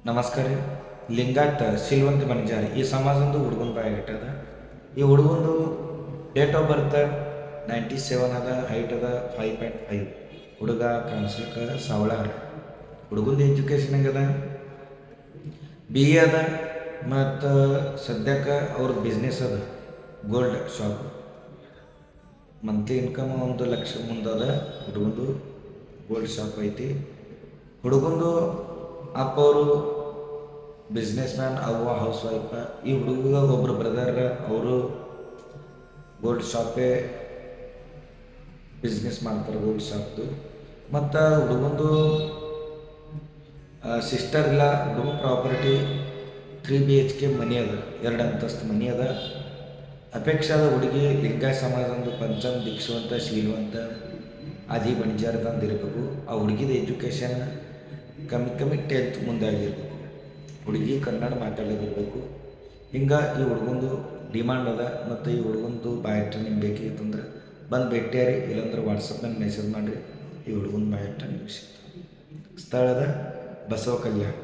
ನಮಸ್ಕಾರ ರೀ. ಲಿಂಗಾಯತ ಸಿಲ್ವಂತ ಬಣಜಾರಿ ಈ ಸಮಾಜಂದು ಹುಡುಗನ ಬಾಯಾಗಿಟ್ಟದ. ಈ ಹುಡುಗಂದು ಡೇಟ್ ಆಫ್ ಬರ್ತ್ 97 ಅದ, ಹೈಟ್ ಅದ 5.5. ಹುಡುಗ ಕಾಣಿಸ್ಲಿಕ್ಕೆ ಸಾವಳ. ಹುಡುಗಂದು ಎಜುಕೇಷನ್ ಆಗದ BA ಅದ. ಮತ್ತು ಸದ್ಯಕ್ಕೆ ಅವ್ರ ಬಿಸ್ನೆಸ್ ಅದ, ಗೋಲ್ಡ್ ಶಾಪ್. ಮಂತ್ಲಿ ಇನ್ಕಮ್ 1 ಲಕ್ಷ ಮುಂದದ. ಹುಡುಗಂದು ಗೋಲ್ಡ್ ಶಾಪ್ ಐತಿ. ಹುಡುಗಂದು ಅಪ್ಪ ಅವರು ಬಿಸ್ನೆಸ್ ಮ್ಯಾನ್, ಅವ್ವ ಹೌಸ್ ವೈಫ. ಈ ಹುಡುಗ ಒಬ್ಬರು ಬ್ರದರ್, ಅವರು ಗೋಲ್ಡ್ ಶಾಪೇ ಬಿಸ್ನೆಸ್ ಮಾಡ್ತಾರೆ, ಗೋಲ್ಡ್ ಶಾಪ್ದು. ಮತ್ತು ಹುಡುಗಂದು ಸಿಸ್ಟರ್ ಇಲ್ಲ. ಹುಡುಗ ಪ್ರಾಪರ್ಟಿ 3 BHK ಮನಿ ಅದ, 2 ಅಂತಸ್ತು ಮನಿ ಅದ. ಅಪೇಕ್ಷೆ ಅದ ಹುಡುಗಿ ಲಿಂಗಾಯತ ಸಮಾಜಂದು ಪಂಚಮ ದೀಕ್ಷವಂತ ಶೀಲವಂತ ಆದಿ ಬಣಿಜಾರದಂದಿರಬೇಕು. ಆ ಹುಡುಗಿದ ಎಜುಕೇಷನ್ ಕಮ್ಮಿ 10th ಮುಂದೆ ಆಗಿರ್ಬೇಕು. ಹುಡುಗಿ ಕನ್ನಡ ಮಾತಾಡೋದಿರ್ಬೇಕು. ಹಿಂಗೆ ಈ ಹುಡುಗಂದು ಡಿಮಾಂಡ್ ಅದ. ಮತ್ತು ಈ ಹುಡುಗಂದು ಬಯೋಟ ನಿಮ್ಗೆ ಬೇಕಿತ್ತಂದ್ರೆ ಬಂದು ಭೇಟಿಯಾರಿ, ಇಲ್ಲಾಂದ್ರೆ ವಾಟ್ಸಪ್ನಲ್ಲಿ ಮೆಸೇಜ್ ಮಾಡಿರಿ. ಈ ಹುಡುಗನ ಬಯೋಟ ನಿಮ್ಗೆ ಸಿಗ್ತದೆ. ಸ್ಥಳದ ಬಸವ ಕಲ್ಯಾಣ.